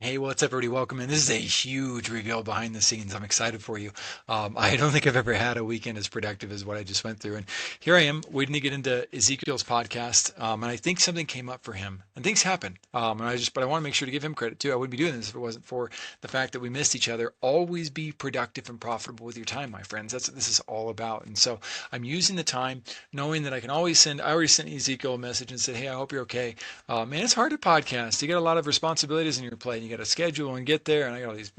Hey, what's up, everybody? Welcome in. This is a huge reveal behind the scenes. I'm excited for you. I don't think I've ever had a weekend as productive as what I just went through. And here I am waiting to get into Ezekiel's podcast. And I think something came up for him and things happen. But I want to make sure to give him credit too. I wouldn't be doing this if it wasn't for the fact that we missed each other. Always be productive and profitable with your time, my friends. That's what this is all about. And so I'm using the time knowing that I can always I already sent Ezekiel a message and said, hey, I hope you're okay. Man, it's hard to podcast. You got a lot of responsibilities in your plate. And you got to schedule and get there. And I got all these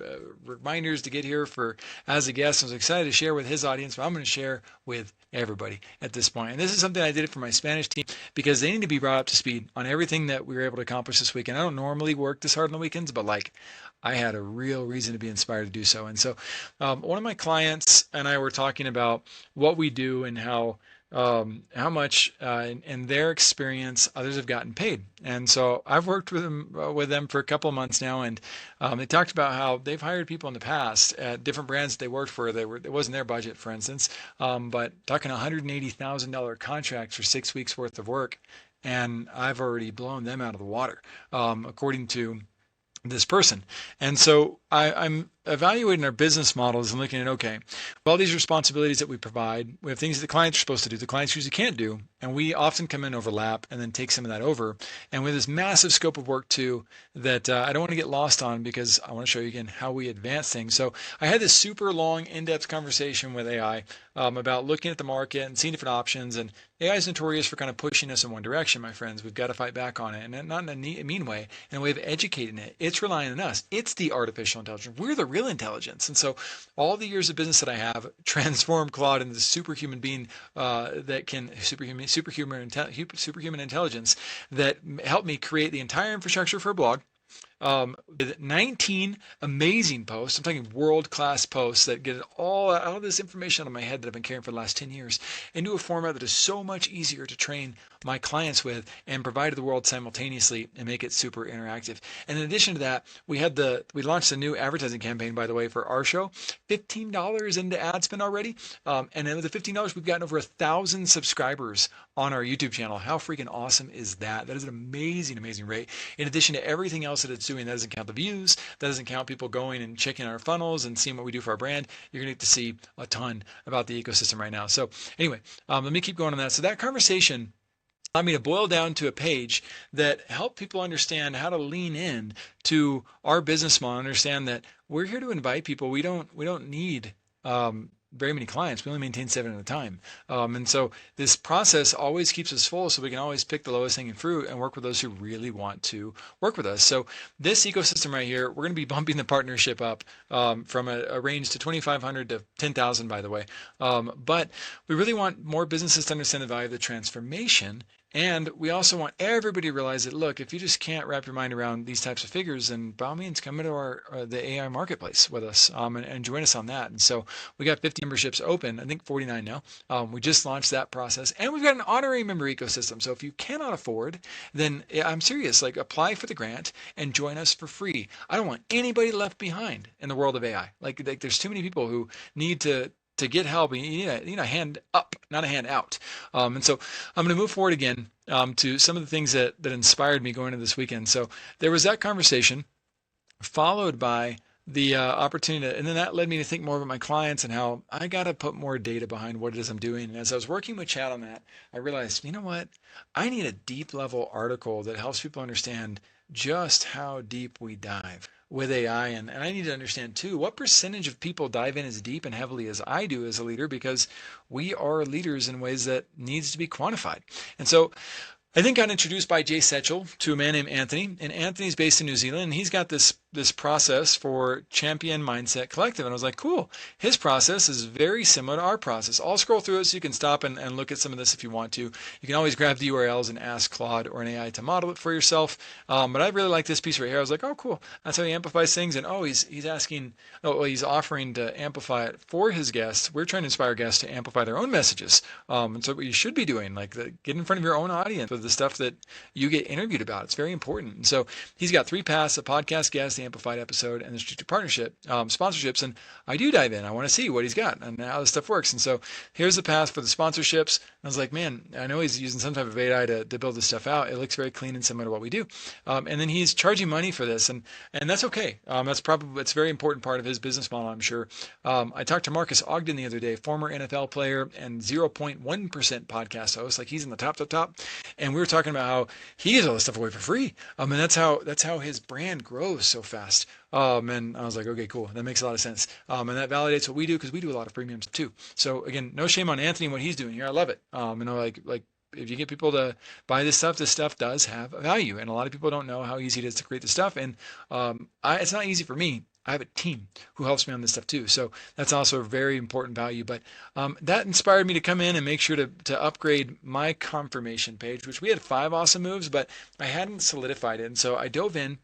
reminders to get here for as a guest. I was excited to share with his audience, but I'm going to share with everybody at this point. And this is something I did for my Spanish team because they need to be brought up to speed on everything that we were able to accomplish this weekend. I don't normally work this hard on the weekends, but like I had a real reason to be inspired to do so. And so one of my clients and I were talking about what we do and how much in their experience others have gotten paid. And so I've worked with them for a couple of months now, and they talked about how they've hired people in the past at different brands that they worked for. It wasn't their budget, for instance, but talking $180,000 contracts for 6 weeks worth of work, and I've already blown them out of the water, according to this person. And so I'm evaluating our business models and looking at, okay, well, all these responsibilities that we provide, we have things that the clients are supposed to do, the clients usually can't do, and we often come in overlap and then take some of that over. And with this massive scope of work too, that I don't want to get lost on because I want to show you again how we advance things. So I had this super long, in-depth conversation with AI about looking at the market and seeing different options. And AI is notorious for kind of pushing us in one direction, my friends. We've got to fight back on it, and not in a mean way, in a way of educating it. It's relying on us. It's the artificial intelligence. We're the real intelligence. And so all the years of business that I have transformed Claude into the superhuman being that can superhuman intelligence that helped me create the entire infrastructure for a blog with 19 amazing posts. I'm talking world-class posts that get all of this information out of my head that I've been carrying for the last 10 years into a format that is so much easier to train my clients with and provide to the world simultaneously and make it super interactive. And in addition to that, we launched a new advertising campaign, by the way, for our show. $15 into ad spend already. And then with the $15, we've gotten over 1,000 subscribers on our YouTube channel. How freaking awesome is that? That is an amazing, amazing rate. In addition to everything else that it's doing, that doesn't count the views, that doesn't count people going and checking our funnels and seeing what we do for our brand. You're going to get to see a ton about the ecosystem right now. So anyway, let me keep going on that. So that conversation allowed me to boil down to a page that helped people understand how to lean in to our business model, understand that we're here to invite people. We don't need very many clients. We only maintain 7 at a time. And so this process always keeps us full so we can always pick the lowest hanging fruit and work with those who really want to work with us. So this ecosystem right here, we're going to be bumping the partnership up from a range to 2,500 to 10,000, by the way. But we really want more businesses to understand the value of the transformation. And we also want everybody to realize that, look, if you just can't wrap your mind around these types of figures, then by all means, come into the AI marketplace with us and join us on that. And so we got 50 memberships open, I think 49 now. We just launched that process, and we've got an honorary member ecosystem. So if you cannot afford, then I'm serious, like apply for the grant and join us for free. I don't want anybody left behind in the world of AI. Like there's too many people who need to get help. You need a hand up, not a hand out. And so I'm going to move forward again to some of the things that inspired me going into this weekend. So there was that conversation followed by the opportunity, and then that led me to think more about my clients and how I got to put more data behind what it is I'm doing. And as I was working with Chad on that, I realized, you know what? I need a deep level article that helps people understand just how deep we dive with AI. And I need to understand too, what percentage of people dive in as deep and heavily as I do as a leader, because we are leaders in ways that needs to be quantified. And so I think got introduced by Jay Setchell to a man named Anthony, and Anthony's based in New Zealand, and he's got this process for Champion Mindset Collective. And I was like, cool. His process is very similar to our process. I'll scroll through it so you can stop and look at some of this if you want to. You can always grab the URLs and ask Claude or an AI to model it for yourself. But I really like this piece right here. I was like, oh, cool. That's how he amplifies things. And he's offering to amplify it for his guests. We're trying to inspire guests to amplify their own messages. And so what you should be doing, get in front of your own audience with the stuff that you get interviewed about. It's very important. And so he's got 3 paths: a podcast guest, the amplified episode, and the strategic partnership sponsorships. And I do dive in. I want to see what he's got and how this stuff works. And so here's the path for the sponsorships. I was like, man, I know he's using some type of AI to build this stuff out. It looks very clean and similar to what we do. And then he's charging money for this, and that's okay. That's probably it's a very important part of his business model, I'm sure. I talked to Marcus Ogden the other day, former NFL player and 0.1% podcast host. Like he's in the top, and we were talking about how he gives all this stuff away for free. And that's how his brand grows so fast. And I was like, okay, cool. That makes a lot of sense. And that validates what we do because we do a lot of premiums too. So again, no shame on Anthony and what he's doing here. I love it. Like if you get people to buy this stuff does have a value, and a lot of people don't know how easy it is to create this stuff. And it's not easy for me. I have a team who helps me on this stuff too. So that's also a very important value. But that inspired me to come in and make sure to upgrade my confirmation page, which we had 5 awesome moves, but I hadn't solidified it. And so I dove in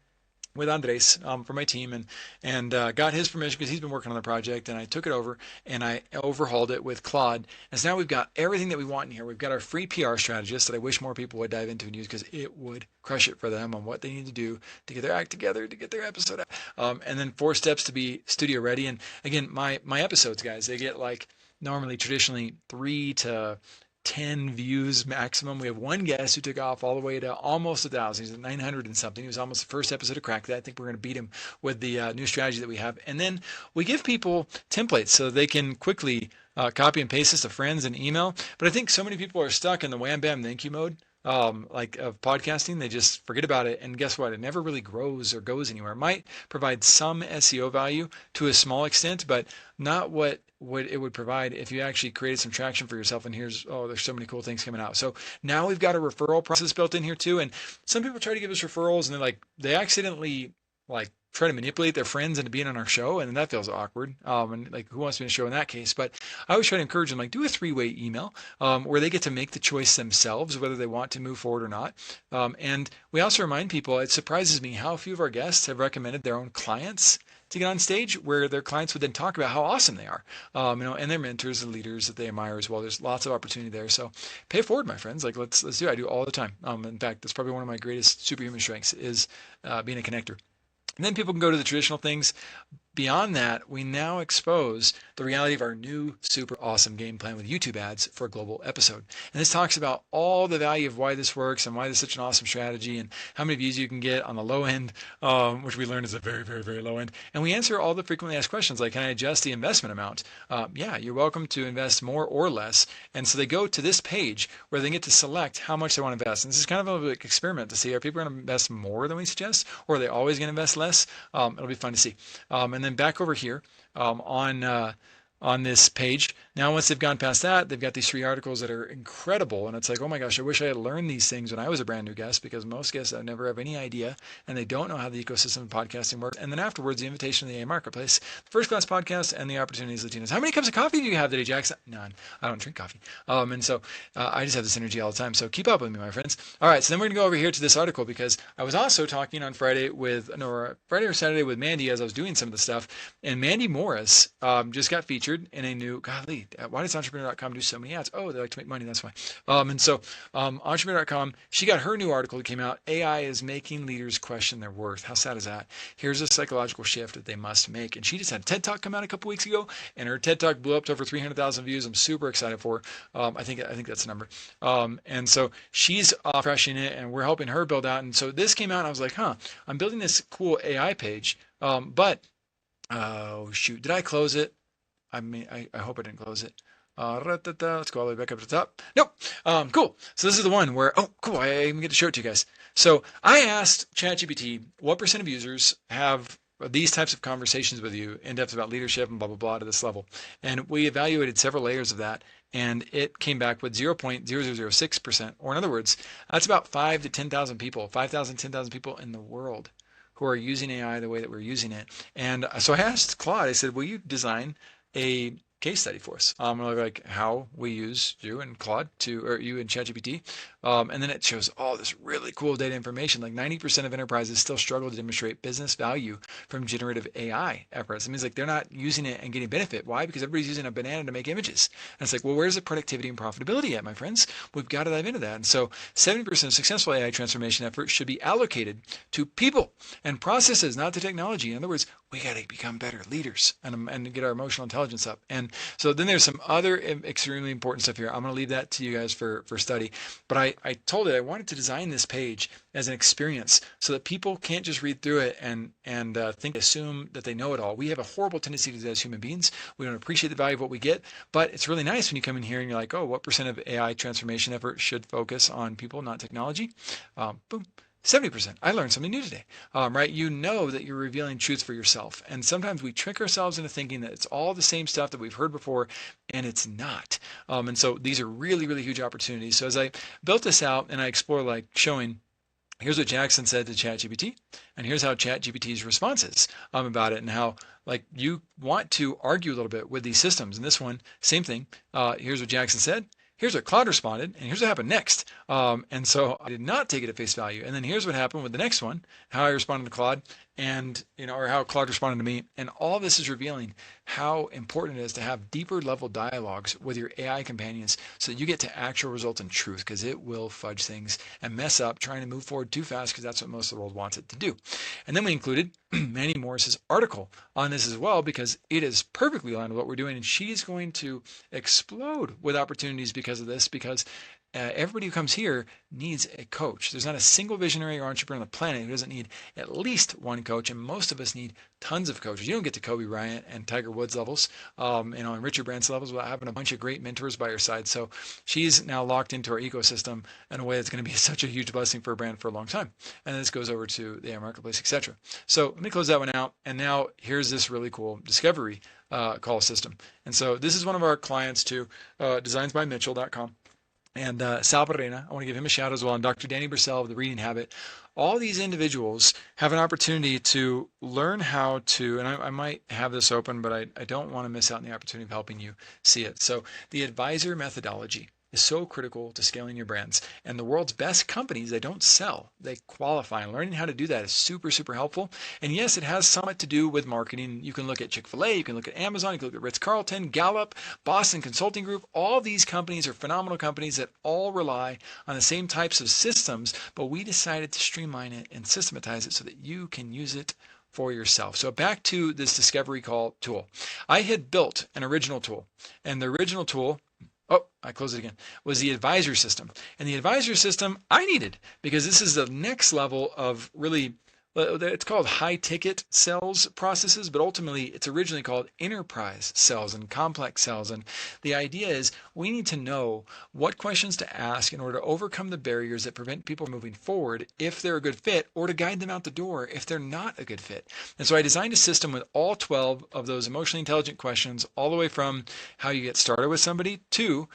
with Andres from my team and got his permission because he's been working on the project, and I took it over and I overhauled it with Claude. And so now we've got everything that we want in here. We've got our free PR strategist that I wish more people would dive into and use because it would crush it for them on what they need to do to get their act together, to get their episode out. And then 4 steps to be studio ready. And again, my episodes, guys, they get like normally traditionally 3 to 10 views maximum. We have one guest who took off all the way to almost 1,000. He's at 900 and something. He was almost the first episode to crack that. I think we're going to beat him with the new strategy that we have. And then we give people templates so they can quickly copy and paste this to friends and email. But I think so many people are stuck in the wham bam thank you mode. Like of podcasting, they just forget about it. And guess what? It never really grows or goes anywhere. It might provide some SEO value to a small extent, but not what it would provide if you actually created some traction for yourself. And there's so many cool things coming out. So now we've got a referral process built in here too. And some people try to give us referrals and they accidentally try to manipulate their friends into being on our show, and that feels awkward. And like, who wants to be on a show in that case? But I always try to encourage them, do a 3-way email where they get to make the choice themselves whether they want to move forward or not. And we also remind people, it surprises me how few of our guests have recommended their own clients to get on stage, where their clients would then talk about how awesome they are, and their mentors and leaders that they admire as well. There's lots of opportunity there. So pay it forward, my friends. Let's do it. I do it all the time. In fact, that's probably one of my greatest superhuman strengths is being a connector. And then people can go to the traditional things. Beyond that, we now expose the reality of our new super awesome game plan with YouTube ads for a global episode. And this talks about all the value of why this works and why this is such an awesome strategy and how many views you can get on the low end, which we learned is a very, very, very low end. And we answer all the frequently asked questions like, can I adjust the investment amount? Yeah, you're welcome to invest more or less. And so they go to this page where they get to select how much they want to invest. And this is kind of an experiment to see, are people going to invest more than we suggest, or are they always going to invest less? It'll be fun to see. And then back over here on this page. Now, once they've gone past that, they've got these 3 articles that are incredible. And it's like, oh my gosh, I wish I had learned these things when I was a brand new guest, because most guests never have any idea and they don't know how the ecosystem of podcasting works. And then afterwards, the invitation to the AI marketplace, the first class podcast, and the opportunities Latinos. How many cups of coffee do you have today, Jackson? None. I don't drink coffee. And so I just have this energy all the time. So keep up with me, my friends. All right. So then we're going to go over here to this article, because I was also talking on Friday or Saturday with Mandy as I was doing some of the stuff. And Mandy Morris just got featured in a new, golly, why does entrepreneur.com do so many ads? Oh, they like to make money, that's why. And so entrepreneur.com, she got her new article that came out, AI is making leaders question their worth. How sad is that? Here's a psychological shift that they must make. And she just had a TED Talk come out a couple weeks ago, and her TED Talk blew up to over 300,000 views. I'm super excited for her. I think that's the number. And so she's crushing it, and we're helping her build out. And so this came out, and I was like, I'm building this cool AI page, but oh shoot, did I close it? I hope I didn't close it. Let's go all the way back up to the top. Nope. Cool. So this is the one where, cool, I even get to show it to you guys. So I asked ChatGPT what % of users have these types of conversations with you in depth about leadership and blah, blah, blah to this level. And we evaluated several layers of that, and it came back with 0.0006%, or in other words, that's about 5 to 10,000 people, 5,000, 10,000 people in the world who are using AI the way that we're using it. And so I asked Claude, I said, will you design a case study for us, like how we use you and Claude you and ChatGPT And then it shows all this really cool data information. Like 90% of enterprises still struggle to demonstrate business value from generative AI efforts. It means like they're not using it and getting benefit. Why? Because everybody's using a banana to make images. And it's like, well, where's the productivity and profitability at, my friends? We've got to dive into that. And so 70% of successful AI transformation efforts should be allocated to people and processes, not to technology. In other words, we got to become better leaders and get our emotional intelligence up. And so then there's some other extremely important stuff here. I'm going to leave that to you guys for study. But I told it I wanted to design this page as an experience so that people can't just read through it and assume that they know it all. We have a horrible tendency to do that as human beings. We don't appreciate the value of what we get. But it's really nice when you come in here and you're like, oh, what percent of AI transformation effort should focus on people, not technology? Boom. 70%. I learned something new today, right? You know that you're revealing truths for yourself. And sometimes we trick ourselves into thinking that it's all the same stuff that we've heard before, and it's not. And so these are really, really huge opportunities. So as I built this out and I explore like showing, here's what Jackson said to ChatGPT, and here's how ChatGPT's response is about it, and how like you want to argue a little bit with these systems. And this one, same thing. Here's what Jackson said. Here's what Claude responded, and here's what happened next. And so I did not take it at face value. And then here's what happened with the next one, how I responded to Claude, and or how Claude responded to me. And all this is revealing how important it is to have deeper level dialogues with your AI companions so that you get to actual results and truth, because it will fudge things and mess up trying to move forward too fast, because that's what most of the world wants it to do. And then we included Manny Morris's article on this as well, because it is perfectly aligned with what we're doing, and she's going to explode with opportunities because of this, because everybody who comes here needs a coach. There's not a single visionary or entrepreneur on the planet who doesn't need at least one coach, and most of us need tons of coaches. You don't get to Kobe Bryant and Tiger Woods levels, and Richard Branson levels without having a bunch of great mentors by your side. So she's now locked into our ecosystem in a way that's going to be such a huge blessing for a brand for a long time. And this goes over to the AI marketplace, etc. So let me close that one out. And now here's this really cool discovery call system. And so this is one of our clients too, designsbymitchell.com. And Sal Perena, I want to give him a shout as well, and Dr. Danny Bursell of The Reading Habit. All these individuals have an opportunity to learn how to, and I might have this open, but I don't want to miss out on the opportunity of helping you see it. So the advisor methodology is so critical to scaling your brands. And the world's best companies, they don't sell, they qualify. And learning how to do that is super, super helpful. And yes, it has somewhat to do with marketing. You can look at Chick-fil-A, you can look at Amazon, you can look at Ritz-Carlton, Gallup, Boston Consulting Group. All these companies are phenomenal companies that all rely on the same types of systems, but we decided to streamline it and systematize it so that you can use it for yourself. So back to this discovery call tool. I had built an original tool, and the original tool, oh, I closed it again, was the advisor system. And the advisor system I needed, because this is the next level of really, it's called high ticket sales processes, but ultimately it's originally called enterprise sales and complex sales. And the idea is we need to know what questions to ask in order to overcome the barriers that prevent people from moving forward if they're a good fit, or to guide them out the door if they're not a good fit. And so I designed a system with all 12 of those emotionally intelligent questions, all the way from how you get started with somebody to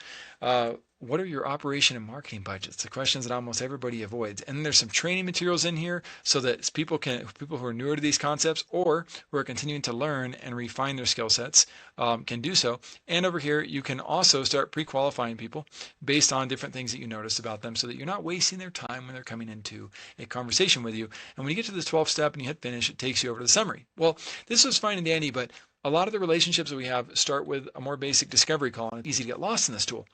what are your operation and marketing budgets? The questions that almost everybody avoids. And then there's some training materials in here so that people who are newer to these concepts or who are continuing to learn and refine their skill sets can do so. And over here, you can also start pre-qualifying people based on different things that you notice about them, so that you're not wasting their time when they're coming into a conversation with you. And when you get to this 12th step and you hit finish, it takes you over to the summary. Well, this was fine and dandy, but a lot of the relationships that we have start with a more basic discovery call, and it's easy to get lost in this tool.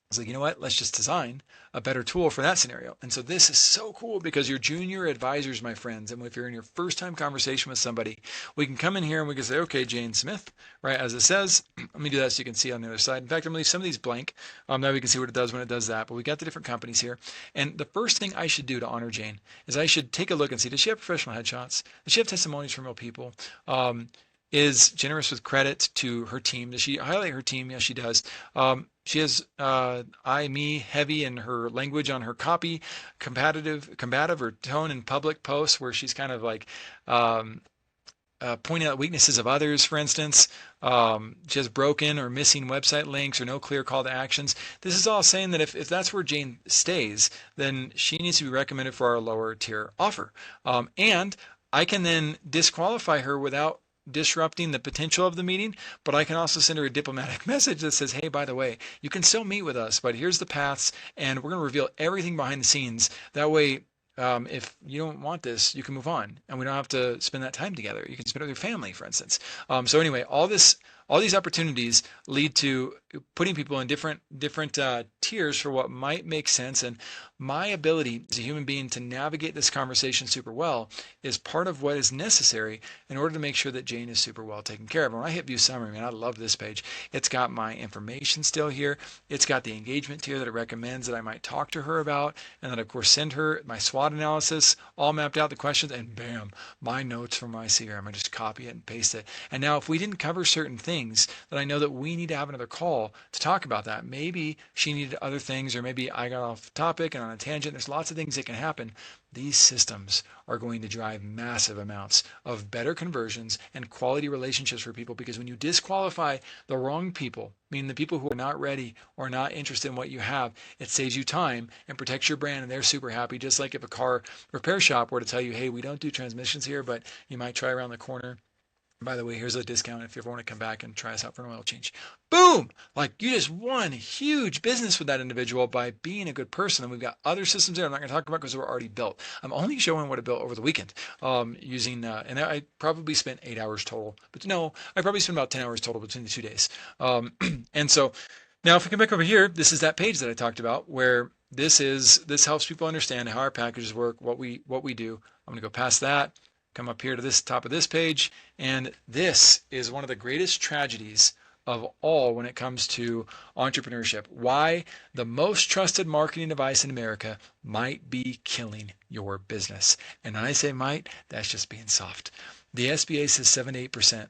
It's like, you know what, let's just design a better tool for that scenario. And so this is so cool, because your junior advisors, my friends, and if you're in your first time conversation with somebody, we can come in here and we can say, okay, Jane Smith, right, as it says. Let me do that so you can see on the other side. In fact, I'm going to leave some of these blank. Now we can see what it does when it does that. But we got the different companies here. And the first thing I should do to honor Jane is I should take a look and see, does she have professional headshots? Does she have testimonies from real people? Is generous with credit to her team? Does she highlight her team? Yes, she does. She has I, me heavy in her language on her copy, combative or tone in public posts where she's kind of like pointing out weaknesses of others, for instance. She has broken or missing website links or no clear call to actions. This is all saying that if that's where Jane stays, then she needs to be recommended for our lower tier offer. And I can then disqualify her without disrupting the potential of the meeting, but I can also send her a diplomatic message that says, hey, by the way, you can still meet with us, but here's the paths, and we're going to reveal everything behind the scenes. That way, if you don't want this, you can move on, and we don't have to spend that time together. You can spend it with your family, for instance. So anyway, all these opportunities lead to putting people in different tiers for what might make sense. And my ability as a human being to navigate this conversation super well is part of what is necessary in order to make sure that Jane is super well taken care of. And when I hit view summary, man, I love this page. It's got my information still here. It's got the engagement tier that it recommends that I might talk to her about, and then of course send her my SWOT analysis, all mapped out, the questions, and bam, my notes from my CRM. I just copy it and paste it. And now if we didn't cover certain things, then I know that we need to have another call to talk about that. Maybe she needed other things, or maybe I got off topic and on a tangent. There's lots of things that can happen. These systems are going to drive massive amounts of better conversions and quality relationships for people, because when you disqualify the wrong people, meaning the people who are not ready or not interested in what you have, it saves you time and protects your brand, and they're super happy. Just like if a car repair shop were to tell you, hey, we don't do transmissions here, but you might try around the corner. By the way, here's a discount if you ever want to come back and try us out for an oil change. Boom! Like, you just won huge business with that individual by being a good person. And we've got other systems there I'm not going to talk about because they're already built. I'm only showing what I built over the weekend using, and I probably spent 8 hours total. But no, I probably spent about 10 hours total between the 2 days. And so now if we come back over here, this is that page that I talked about where this helps people understand how our packages work, what we do. I'm going to go past that. Come up here to this top of this page, and this is one of the greatest tragedies of all when it comes to entrepreneurship. Why the most trusted marketing device in America might be killing your business. And when I say might, that's just being soft. The SBA says 7 to 8%.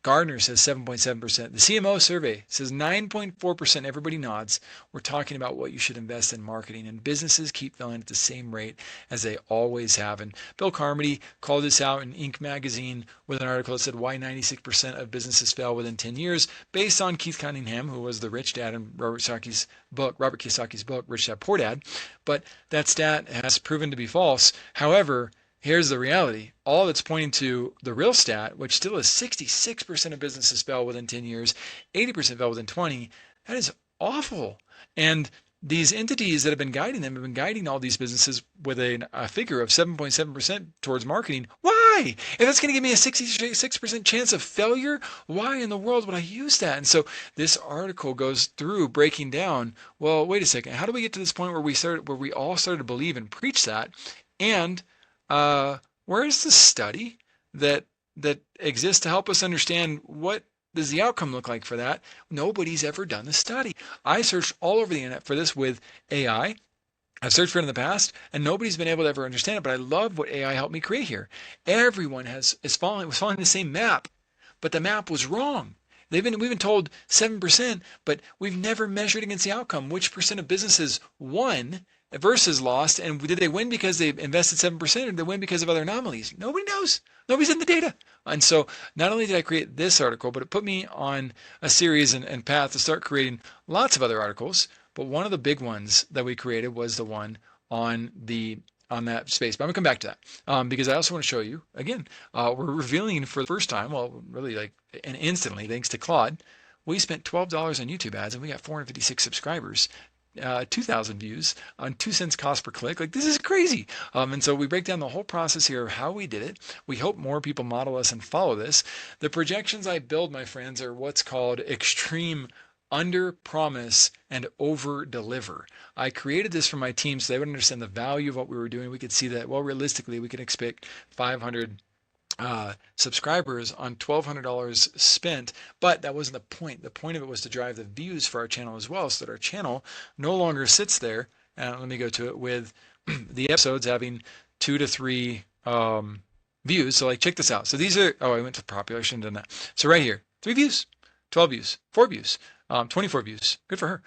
Gardner says 7.7%. The CMO survey says 9.4%. Everybody nods. We're talking about what you should invest in marketing, and businesses keep failing at the same rate as they always have. And Bill Carmody called this out in Inc. magazine with an article that said why 96% of businesses fail within 10 years, based on Keith Cunningham, who was the rich dad in Robert Kiyosaki's book, Rich Dad Poor Dad. But that stat has proven to be false. However, here's the reality. All that's pointing to the real stat, which still is 66% of businesses fail within 10 years, 80% fail within 20. That is awful. And these entities that have been guiding them have been guiding all these businesses with a figure of 7.7% towards marketing. Why? If that's going to give me a 66% chance of failure, why in the world would I use that? And so this article goes through breaking down, well, wait a second. How do we get to this point where we all started to believe and preach that? And where is the study that exists to help us understand what does the outcome look like for that? Nobody's ever done the study. I searched all over the internet for this with AI. I've searched for it in the past, and nobody's been able to ever understand it, but I love what AI helped me create here. Everyone was following the same map, but the map was wrong. We've been told 7%, but we've never measured against the outcome. Which percent of businesses won versus lost, and did they win because they invested 7%, or did they win because of other anomalies? Nobody knows. Nobody's in the data. And so not only did I create this article, but it put me on a series and path to start creating lots of other articles. But one of the big ones that we created was the one on that space. But I'm gonna come back to that because I also want to show you again. We're revealing for the first time, well, really and instantly, thanks to Claude, we spent $12 on YouTube ads and we got 456 subscribers. 2,000 views on 2 cents cost per click. Like, this is crazy. And so we break down the whole process here of how we did it. We hope more people model us and follow this. The projections I build, my friends, are what's called extreme under promise and over deliver. I created this for my team so they would understand the value of what we were doing. We could see that, well, realistically, we can expect 500 subscribers on $1,200 spent, but that wasn't the point. The point of it was to drive the views for our channel as well, so that our channel no longer sits there. Let me go to it with the episodes having 2 to 3 views. So like, check this out. So these are, I went to popular, I shouldn't have done that. So right here, 3 views, 12 views, 4 views. 24 views. Good for her.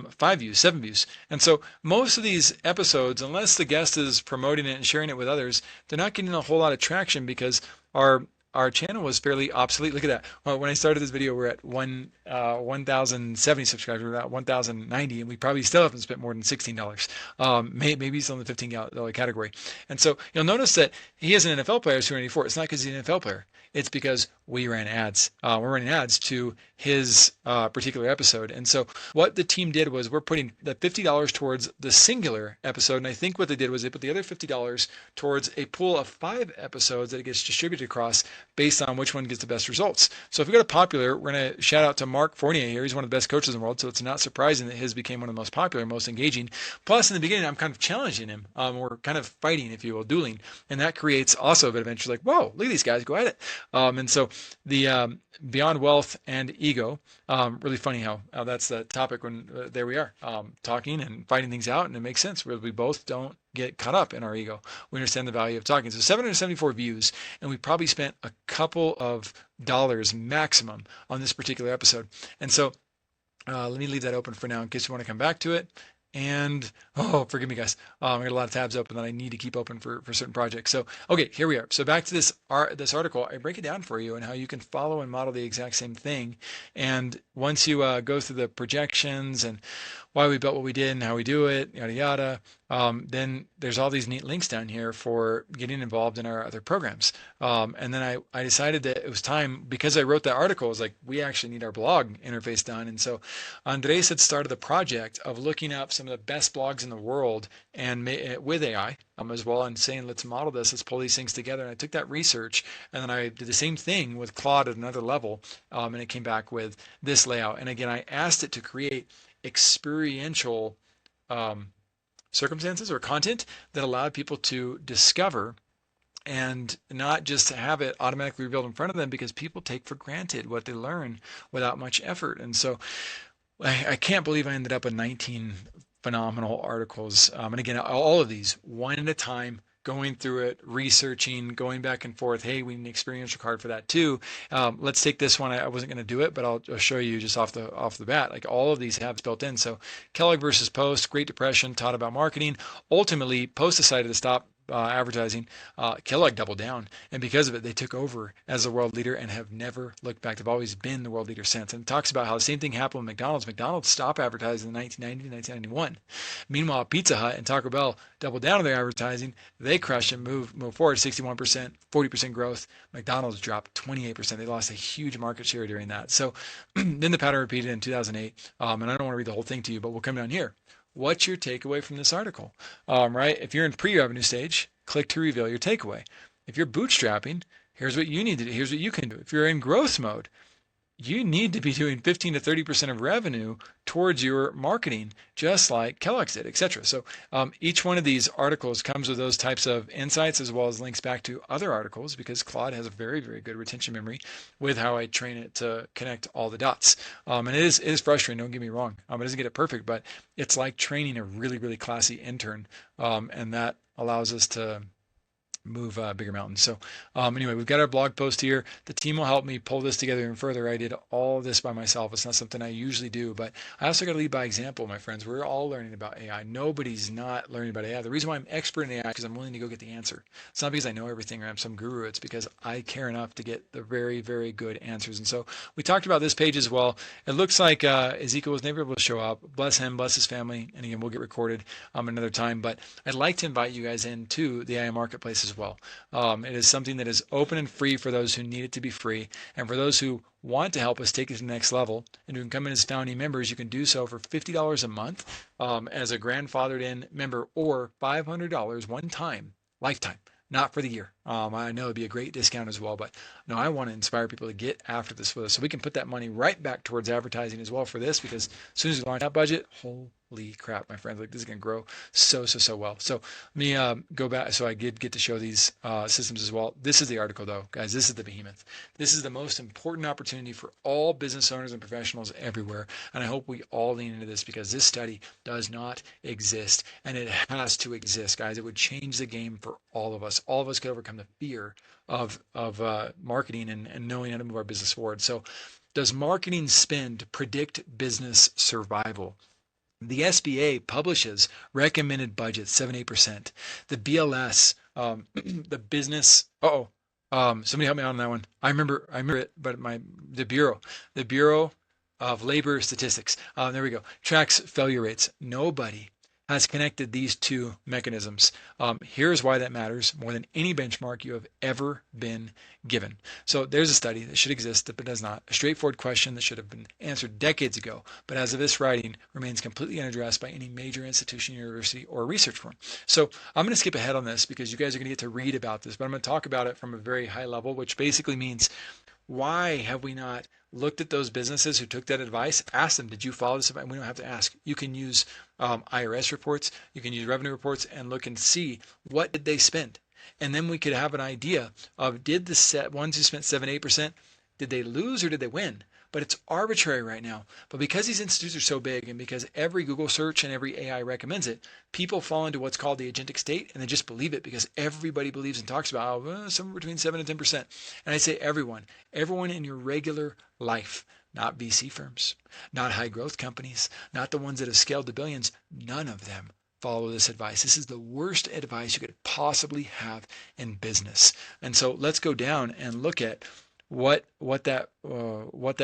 5 views, 7 views. And so most of these episodes, unless the guest is promoting it and sharing it with others, they're not getting a whole lot of traction because our our channel was fairly obsolete. Look at that. Well, when I started this video, we're at 1,070 subscribers. We're at 1,090, and we probably still haven't spent more than $16. Maybe still in the $15 category. And so you'll notice that he is an NFL player, 284. It's not because he's an NFL player. It's because we ran ads. We're running ads to his particular episode. And so what the team did was we're putting the $50 towards the singular episode. And I think what they did was they put the other $50 towards a pool of 5 episodes that it gets distributed across based on which one gets the best results. So if we go to popular, we're going to shout out to Mark Fournier here. He's one of the best coaches in the world. So it's not surprising that his became one of the most popular, most engaging. Plus, in the beginning, I'm kind of challenging him. We're kind of fighting, if you will, dueling. And that creates also a bit of interest like, whoa, look at these guys, go at it. And so the Beyond Wealth and Ego, really funny how that's the topic when there we are talking and fighting things out, and it makes sense. We both don't get caught up in our ego. We understand the value of talking. So 774 views, and we probably spent a couple of dollars maximum on this particular episode. And so let me leave that open for now in case you want to come back to it. And oh, forgive me, guys. I got a lot of tabs open that I need to keep open for certain projects. So, okay, here we are. So back to this article. I break it down for you and how you can follow and model the exact same thing. And once you go through the projections and why we built what we did and how we do it, yada yada, then there's all these neat links down here for getting involved in our other programs. And then I decided that it was time, because I wrote that article, I was like, we actually need our blog interface done. And so Andres had started the project of looking up some of the best blogs in the world and with AI as well, and saying, let's model this, let's pull these things together. And I took that research and then I did the same thing with Claude at another level, and it came back with this layout. And again, I asked it to create experiential circumstances or content that allowed people to discover and not just to have it automatically revealed in front of them, because people take for granted what they learn without much effort. And so I can't believe I ended up with 19 phenomenal articles. And again, all of these one at a time, going through it, researching, going back and forth. Hey, we need an experiential card for that too. Let's take this one. I wasn't going to do it, but I'll show you just off the bat. Like all of these have built in. So Kellogg versus Post, Great Depression, taught about marketing. Ultimately, Post decided to stop advertising. Kellogg doubled down, and because of it, they took over as the world leader and have never looked back. They've always been the world leader since. And it talks about how the same thing happened with McDonald's. McDonald's stopped advertising in 1990 to 1991. Meanwhile, Pizza Hut and Taco Bell doubled down on their advertising. They crushed and moved forward 61%, 40% growth. McDonald's dropped 28%. They lost a huge market share during that. So then the pattern repeated in 2008. And I don't want to read the whole thing to you, but we'll come down here. What's your takeaway from this article? Right? If you're in pre-revenue stage, click to reveal your takeaway. If you're bootstrapping, here's what you need to do. Here's what you can do. If you're in growth mode, you need to be doing 15 to 30% of revenue towards your marketing, just like Kellogg's did, etc. So each one of these articles comes with those types of insights, as well as links back to other articles, because Claude has a very, very good retention memory with how I train it to connect all the dots. And it is frustrating, don't get me wrong. It doesn't get it perfect, but it's like training a really, really classy intern. And that allows us to move bigger mountains. So anyway, we've got our blog post here. The team will help me pull this together even further. I did all this by myself. It's not something I usually do, but I also got to lead by example, my friends. We're all learning about AI. Nobody's not learning about AI. The reason why I'm expert in AI is because I'm willing to go get the answer. It's not because I know everything or I'm some guru. It's because I care enough to get the very, very good answers. And so we talked about this page as well. It looks like Ezekiel was never able to show up. Bless him, bless his family. And again, we'll get recorded another time. But I'd like to invite you guys into the AI marketplace as well. It is something that is open and free for those who need it to be free. And for those who want to help us take it to the next level and who can come in as founding members, you can do so for $50 a month as a grandfathered in member, or $500 one time, lifetime. Not for the year. I know it'd be a great discount as well, but no, I want to inspire people to get after this with us. So we can put that money right back towards advertising as well for this, because as soon as we launch that budget, holy crap, my friends, like this is going to grow so well. So let me go back. So I did get to show these systems as well. This is the article though, guys. This is the behemoth. This is the most important opportunity for all business owners and professionals everywhere. And I hope we all lean into this, because this study does not exist, and it has to exist, guys. It would change the game for all of us. All of us could overcome the fear of marketing and knowing how to move our business forward. So does marketing spend predict business survival? The SBA publishes recommended budgets, 7-8%. The BLS, the business, Somebody help me out on that one. I remember it, but the Bureau of Labor Statistics. There we go. Tracks failure rates. Nobody has connected these two mechanisms. Here's why that matters more than any benchmark you have ever been given. So there's a study that should exist, but does not. A straightforward question that should have been answered decades ago, but as of this writing, remains completely unaddressed by any major institution, university, or research firm. So I'm going to skip ahead on this because you guys are going to get to read about this, but I'm going to talk about it from a very high level, which basically means why have we not looked at those businesses who took that advice, asked them, did you follow this advice? We don't have to ask. You can use IRS reports, you can use revenue reports and look and see what did they spend. And then we could have an idea of did the set ones who spent 7, 8%, did they lose or did they win? But it's arbitrary right now. But because these institutes are so big and because every Google search and every AI recommends it, people fall into what's called the agentic state and they just believe it because everybody believes and talks about somewhere between 7 and 10%. And I say everyone in your regular life, not VC firms, not high growth companies, not the ones that have scaled to billions, none of them follow this advice. This is the worst advice you could possibly have in business. And so let's go down and look at what that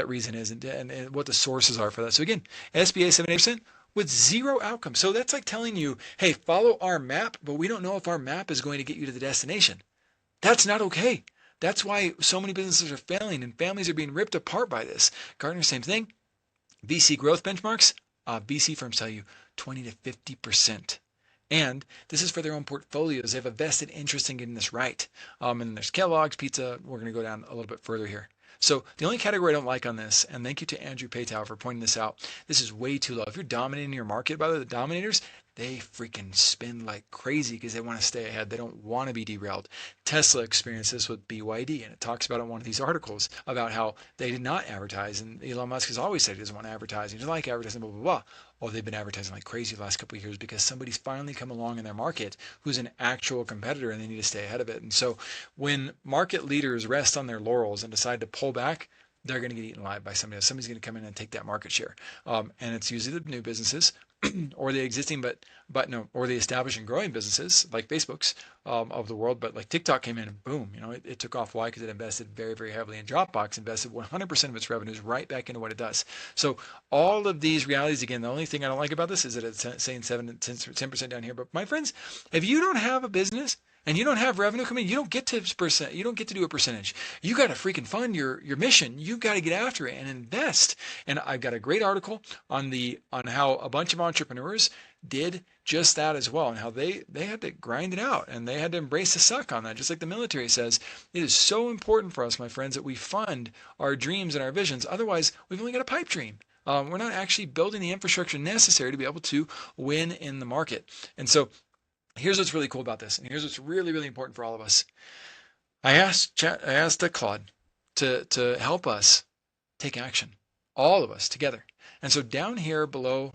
reason is and what the sources are for that. So again, SBA 7-8% with zero outcome. So that's like telling you, hey, follow our map, but we don't know if our map is going to get you to the destination. That's not okay. That's why so many businesses are failing and families are being ripped apart by this. Gartner, same thing. VC growth benchmarks, VC firms tell you 20 to 50%. And this is for their own portfolios. They have a vested interest in getting this right. And there's Kellogg's, pizza. We're going to go down a little bit further here. So the only category I don't like on this, and thank you to Andrew Paytow for pointing this out, this is way too low. If you're dominating your market, by the way, the dominators, they freaking spin like crazy because they want to stay ahead. They don't want to be derailed. Tesla experienced this with BYD, and it talks about in one of these articles about how they did not advertise. And Elon Musk has always said he doesn't want to advertise. He doesn't like advertising, blah, blah, blah. Oh, they've been advertising like crazy the last couple of years because somebody's finally come along in their market who's an actual competitor and they need to stay ahead of it. And so when market leaders rest on their laurels and decide to pull back, they're going to get eaten alive by somebody else. Somebody's going to come in and take that market share. And it's usually the new businesses or the existing, but no, or the established and growing businesses like Facebook's of the world. But like TikTok came in and boom, it took off. Why? Because it invested very, very heavily in Dropbox, invested 100% of its revenues right back into what it does. So all of these realities, again, the only thing I don't like about this is that it's saying 7 to 10% down here. But my friends, if you don't have a business and you don't have revenue coming, you don't get to percent. You don't get to do a percentage. You got to freaking fund your mission. You got to get after it and invest. And I've got a great article on how a bunch of entrepreneurs did just that as well, and how they had to grind it out and they had to embrace the suck on that. Just like the military says, it is so important for us, my friends, that we fund our dreams and our visions. Otherwise, we've only got a pipe dream. We're not actually building the infrastructure necessary to be able to win in the market. And so here's what's really cool about this, and here's what's really, really important for all of us. I asked Claude to help us take action, all of us together. And so down here below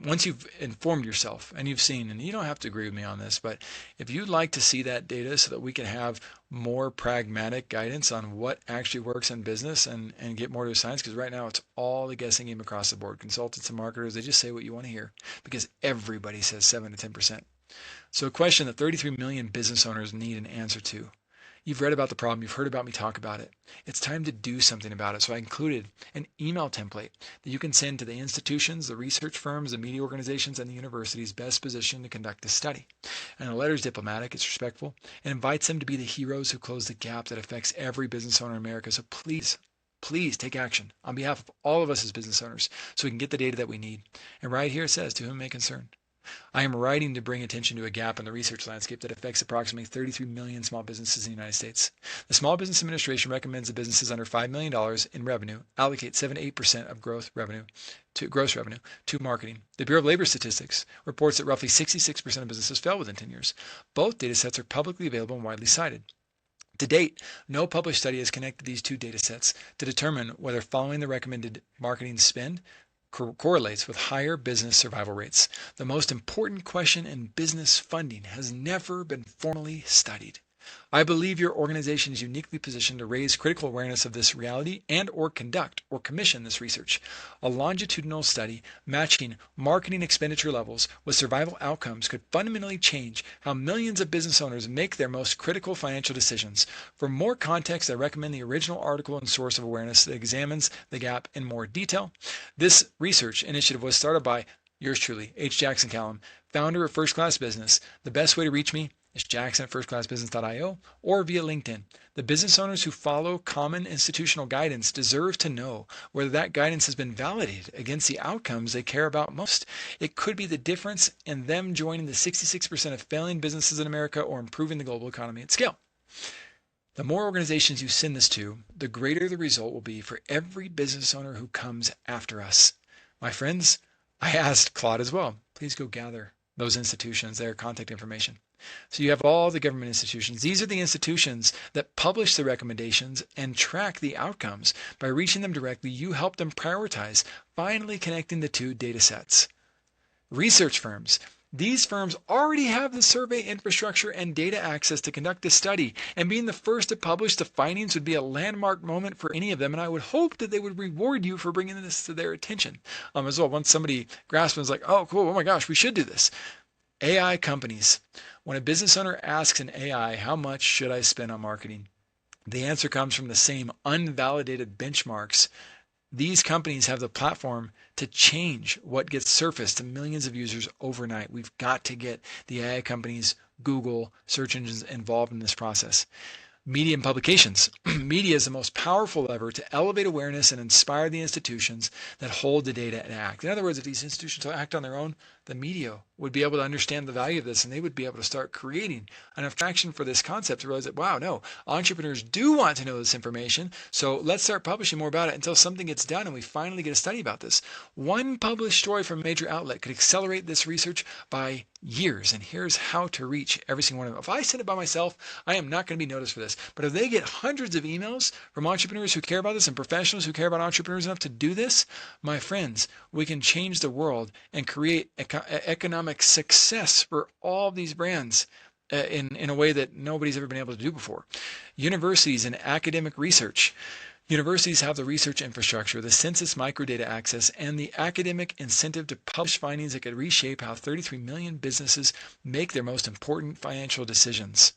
once you've informed yourself and you've seen, and you don't have to agree with me on this, but if you'd like to see that data so that we can have more pragmatic guidance on what actually works in business and get more to science, because right now it's all the guessing game across the board. Consultants and marketers, they just say what you want to hear because everybody says 7 to 10%. So a question that 33 million business owners need an answer to. You've read about the problem. You've heard about me talk about it. It's time to do something about it. So I included an email template that you can send to the institutions, the research firms, the media organizations, and the universities best positioned to conduct this study. And the letter is diplomatic, it's respectful, and invites them to be the heroes who close the gap that affects every business owner in America. So please, please take action on behalf of all of us as business owners so we can get the data that we need. And right here it says, to whom it may concern. I am writing to bring attention to a gap in the research landscape that affects approximately 33 million small businesses in the United States. The Small Business Administration recommends that businesses under $5 million in revenue allocate 7 to 8% of gross revenue to marketing. The Bureau of Labor Statistics reports that roughly 66% of businesses fail within 10 years. Both data sets are publicly available and widely cited. To date, no published study has connected these two data sets to determine whether following the recommended marketing spend correlates with higher business survival rates. The most important question in business funding has never been formally studied. I believe your organization is uniquely positioned to raise critical awareness of this reality and or conduct or commission this research. A longitudinal study matching marketing expenditure levels with survival outcomes could fundamentally change how millions of business owners make their most critical financial decisions. For more context, I recommend the original article and source of awareness that examines the gap in more detail. This research initiative was started by yours truly, H. Jackson Callum, founder of First Class Business. The best way to reach me is Jackson at firstclassbusiness.io or via LinkedIn. The business owners who follow common institutional guidance deserve to know whether that guidance has been validated against the outcomes they care about most. It could be the difference in them joining the 66% of failing businesses in America or improving the global economy at scale. The more organizations you send this to, the greater the result will be for every business owner who comes after us. My friends, I asked Claude as well, please go gather those institutions, their contact information. So you have all the government institutions. These are the institutions that publish the recommendations and track the outcomes. By reaching them directly, you help them prioritize, finally connecting the two data sets. Research firms. These firms already have the survey infrastructure and data access to conduct this study, and being the first to publish the findings would be a landmark moment for any of them, and I would hope that they would reward you for bringing this to their attention as well. Once somebody grasps and is like, oh, cool, oh my gosh, we should do this. AI companies. When a business owner asks an AI, how much should I spend on marketing? The answer comes from the same unvalidated benchmarks. These companies have the platform to change what gets surfaced to millions of users overnight. We've got to get the AI companies, Google, search engines involved in this process. Media and publications. Media is the most powerful lever to elevate awareness and inspire the institutions that hold the data and act. In other words, if these institutions act on their own, the media would be able to understand the value of this, and they would be able to start creating enough traction for this concept to realize that, wow, no, entrepreneurs do want to know this information, so let's start publishing more about it until something gets done and we finally get a study about this. One published story from a major outlet could accelerate this research by years, and here's how to reach every single one of them. If I send it by myself, I am not going to be noticed for this, but if they get hundreds of emails from entrepreneurs who care about this and professionals who care about entrepreneurs enough to do this, my friends, we can change the world and create economic success for all these brands in a way that nobody's ever been able to do before. Universities and academic research. Universities have the research infrastructure, the census microdata access, and the academic incentive to publish findings that could reshape how 33 million businesses make their most important financial decisions.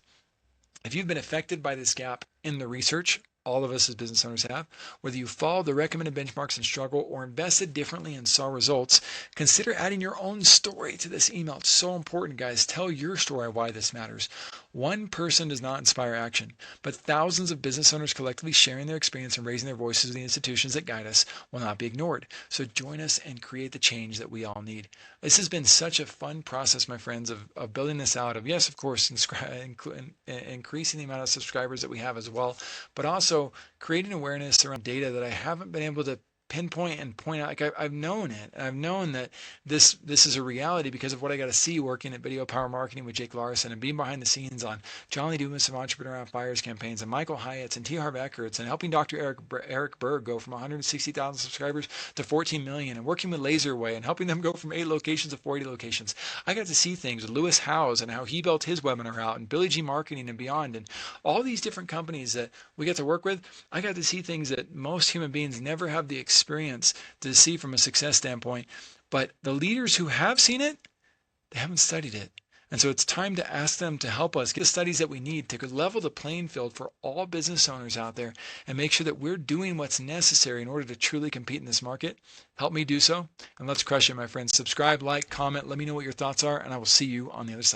If you've been affected by this gap in the research, all of us as business owners have, whether you followed the recommended benchmarks and struggle or invested differently and saw results, consider adding your own story to this email. It's so important, guys. Tell your story why this matters. One person does not inspire action, but thousands of business owners collectively sharing their experience and raising their voices to the institutions that guide us will not be ignored. So join us and create the change that we all need. This has been such a fun process, my friends, of building this out, of, yes, of course, increasing the amount of subscribers that we have as well, but also creating awareness around data that I haven't been able to pinpoint and point out. Like I've known it. I've known that this is a reality because of what I got to see working at Video Power Marketing with Jake Larson and being behind the scenes on John Lee Dumas of Entrepreneur on Fire's campaigns and Michael Hyatt's and T. Harv Eckert's and helping Dr. Eric Berg go from 160,000 subscribers to 14 million and working with Laserway and helping them go from 8 locations to 40 locations. I got to see things with Lewis Howes and how he built his webinar out and Billy G Marketing and beyond and all these different companies that we get to work with. I got to see things that most human beings never have the experience to see from a success standpoint. But the leaders who have seen it, they haven't studied it. And so it's time to ask them to help us get the studies that we need to level the playing field for all business owners out there and make sure that we're doing what's necessary in order to truly compete in this market. Help me do so, and let's crush it, my friends. Subscribe, like, comment, let me know what your thoughts are, and I will see you on the other side.